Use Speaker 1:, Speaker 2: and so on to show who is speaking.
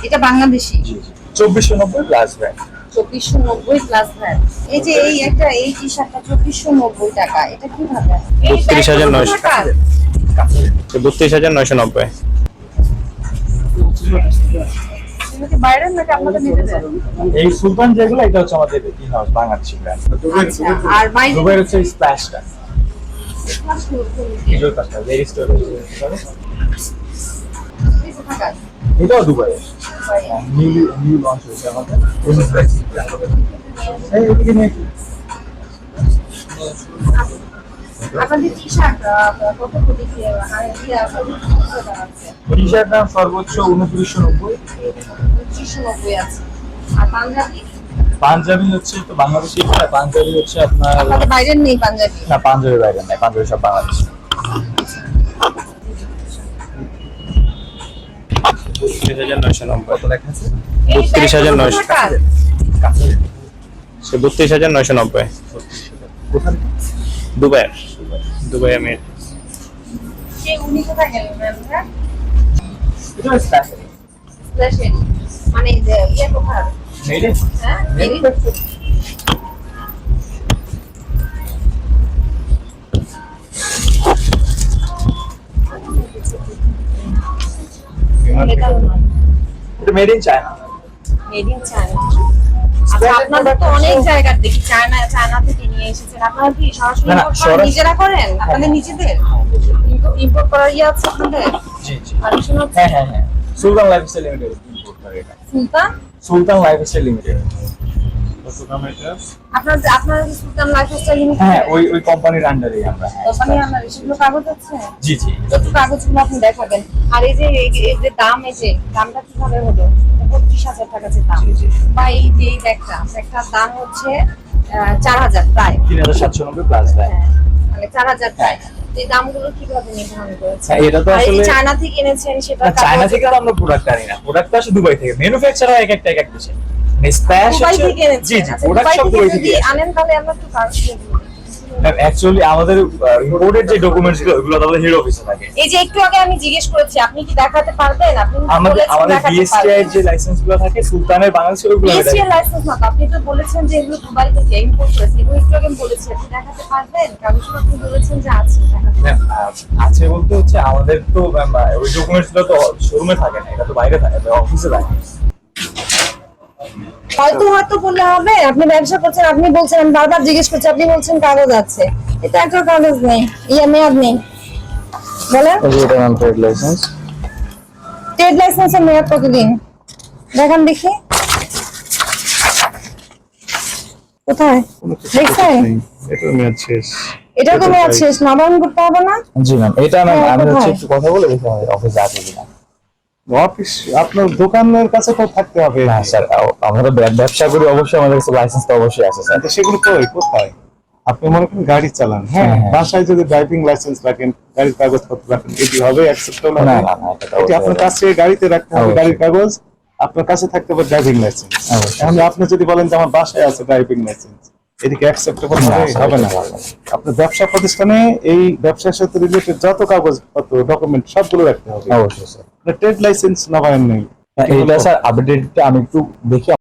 Speaker 1: এটা Bangladeshi
Speaker 2: 2490 plus VAT.
Speaker 1: 2490 plus VAT. এই যে এই একটা এই টি শার্টটা 2490 টাকা, এটা কিভাবে?
Speaker 3: 32,900 টাকা। 32,990।
Speaker 1: এটা বাইরের নাকি আপনাদের নিজেদের?
Speaker 2: এই সুলতান যেগুলো এটা হচ্ছে আমাদের ইন-হাউস বাংলাদেশি ব্র্যান্ড।
Speaker 1: আচ্ছা, আর বাইরে
Speaker 2: দুবাইয়ের হচ্ছে স্প্ল্যাশটা। এগুলো কাজটা ভেরি স্টোর এটাও দুবাইয়ের। নিউ লঞ্চ হয়েছে আমাদের। এই এদিকে নিয়ে
Speaker 1: আপনাদের টি শার্ট কত কোটি কি আর কি আছে?
Speaker 2: টি শার্ট দাম সর্বোচ্চ 2990।
Speaker 1: 2990 আছে। আর পাঞ্জাবি?
Speaker 2: পাঞ্জাবি হচ্ছে তো বাংলাদেশি, পাঞ্জাবি হচ্ছে আপনার
Speaker 1: আপনাদের বাইরের নেই পাঞ্জাবি?
Speaker 2: না, পাঞ্জাবি বাইরে নাই, পাঞ্জাবি সব বাংলাদেশি।
Speaker 3: 32,990
Speaker 2: কত লেখা আছে?
Speaker 3: 32,900
Speaker 1: টাকা।
Speaker 2: কাছে
Speaker 3: 32,990।
Speaker 2: কোথায়?
Speaker 3: দুবাইয়ের, দুবাই আমি
Speaker 1: কে উনি কোথায় গেলেন ম্যাম?
Speaker 2: এটা স্পেশাল
Speaker 1: স্পেশাল মানে যে ইয়ে কোথায়?
Speaker 2: মেড ইন
Speaker 1: হ্যাঁ মেরি
Speaker 2: এটা made in China.
Speaker 1: Made in China. আচ্ছা, আপনাদের তো অনেক জায়গার দেখি চায়না থেকে নিয়ে এসেছেন। আপনারা কি সরাসরি
Speaker 2: না,
Speaker 1: import করেন?
Speaker 2: সরাসরি-
Speaker 1: নিজেরা করেন আপনাদের নিজেদের ইম্পোর্ট করার ইয়ে আছে আপনাদের?
Speaker 2: জি জি।
Speaker 1: পারমিশন আছে?
Speaker 2: হ্যাঁ হ্যাঁ হ্যাঁ, সুলতান লাইফস্টাইল লিমিটেড ইম্পোর্ট করে এটা।
Speaker 1: সুলতান
Speaker 2: সুলতান লাইফস্টাইল লিমিটেড।
Speaker 1: আপনার সুলতান লাইফস্টাইল লিমিটেড?
Speaker 2: হ্যাঁ, ওই কোম্পানির আন্ডারে আমরা।
Speaker 1: কোম্পানি আপনার সেগুলো কাগজ আছে?
Speaker 2: জি জি।
Speaker 1: যত কাগজগুলো আপনি দেখাবেন। আর এই যে দাম, এই যে দামটা কিভাবে হলো? 25,000 টাকা যে দাম।
Speaker 2: জি, জি।
Speaker 1: বা এই যে এই ব্যাগটার দাম হচ্ছে 4,000 প্রায়।
Speaker 2: 3790 প্লাস দেয়।
Speaker 1: হ্যাঁ, মানে 4,000 প্রায়। এই দামগুলো কিভাবে নির্ধারণ করেছেন?
Speaker 2: হ্যাঁ, এটা তো
Speaker 1: আর এই যে
Speaker 2: আসলে-
Speaker 1: চায়না থেকে এনেছেন সেটা
Speaker 2: না, চায়না থেকে তো আমরা প্রোডাক্ট আনি না, প্রোডাক্ট আসে দুবাই থেকে, ম্যানুফ্যাকচার হয় এক এক দেশে। স্প্যাশ
Speaker 1: দুবাই থেকে এনেছেন?
Speaker 2: জি জি,
Speaker 1: আচ্ছা,
Speaker 2: প্রোডাক্ট
Speaker 1: দুবাই
Speaker 2: সব
Speaker 1: থেকে
Speaker 2: দুবাই
Speaker 1: যদি
Speaker 2: থেকে আসে।
Speaker 1: আনেন তাহলে আমরা একটু কাগজ
Speaker 2: অ্যাকচুয়ালি আমাদের ইম্পোর্টেড যে ডকুমেন্টস গুলো ওগুলো আমাদের হেড অফিসে থাকে।
Speaker 1: এই যে একটু আগে আমি জিজ্ঞেস করেছি, আপনি কি দেখাতে পারবেন? আপনি
Speaker 2: আমাদের
Speaker 1: দেখাতে
Speaker 2: বিএসটিআই
Speaker 1: পারবেন।
Speaker 2: এর যে লাইসেন্স গুলো থাকে সুলতানের বাংলাদেশের ওগুলো
Speaker 1: বিএসসি এর লাইসেন্স না তো, আপনি তো বলেছেন যে এগুলো দুবাই থেকে ইম্পোর্ট করেছে। এগুলো একটু আগে বলেছি, আপনি দেখাতে পারবেন? কাগজগুলো আপনি বলেছেন যে আছে, দেখাতে পারবেন।
Speaker 2: আছে বলতে হচ্ছে আমাদের তো ওই ডকুমেন্টস গুলো তো শোরুমে থাকে না, এটা তো বাইরে থাকে, অফিসে থাকে।
Speaker 1: হয়তো বললে হবে? আপনি ব্যবসা করছেন, আপনি বলছেন, আমি বারবার জিজ্ঞেস করছি, আপনি বলছেন কাগজ আছে। এটা একটা কাগজ নেই, মেয়াদ নেই। বলেন
Speaker 2: এটা নাম ট্রেড লাইসেন্স।
Speaker 1: ট্রেড লাইসেন্সের মেয়াদ কতদিন দেখান দেখি। কোথায় দেখছেন?
Speaker 2: এটা মেয়াদ শেষ।
Speaker 1: এটা তো মেয়াদ শেষ, নবায়ন করতে হবে না?
Speaker 2: জি ম্যাম, এটা না
Speaker 1: হ্যাঁ,
Speaker 2: আমি
Speaker 1: কোথায়?
Speaker 2: একটু কথা বলে দেখি আমাদের অফিসে আছে কিনা। অফিস আপনার দোকানের কাছে তো থাকতে হবে। হ্যাঁ স্যার, আমরা ব্যবসা করি, অবশ্যই আমাদের কাছে লাইসেন্স তো অবশ্যই আছে স্যার।
Speaker 4: সেগুলো কোথায়? আপনি মনে করেন গাড়ি চালান, হ্যাঁ,
Speaker 2: হ্যাঁ।
Speaker 4: বাসায় যদি ড্রাইভিং লাইসেন্স রাখেন, গাড়ির কাগজপত্র রাখেন, এটি হবে অ্যাকসেপ্টেবল?
Speaker 2: না না না, এটা তো
Speaker 4: এটি আপনার
Speaker 2: অবশ্যই
Speaker 4: কাছে গাড়িতে রাখতে হবে,
Speaker 2: অবশ্যই।
Speaker 4: গাড়ির কাগজ আপনার কাছে থাকতে হবে, ড্রাইভিং লাইসেন্স।
Speaker 2: অবশ্যই।
Speaker 4: এখন আপনি যদি বলেন যে আমার বাসায় আছে ড্রাইভিং লাইসেন্স, এদিকে অ্যাকসেপ্টেবল
Speaker 2: না, স্যার,
Speaker 4: হবে না।
Speaker 2: এটা হবে না।
Speaker 4: আপনার ব্যবসা প্রতিষ্ঠানে এই ব্যবসার সাথে রিলেটেড যত কাগজপত্র ডকুমেন্ট সবগুলো রাখতে হবে।
Speaker 2: অবশ্যই স্যার।
Speaker 4: ট্রেড লাইসেন্স নবায়ন নেই।
Speaker 2: এইটা স্যার আপডেটটা আমি একটু দেখি।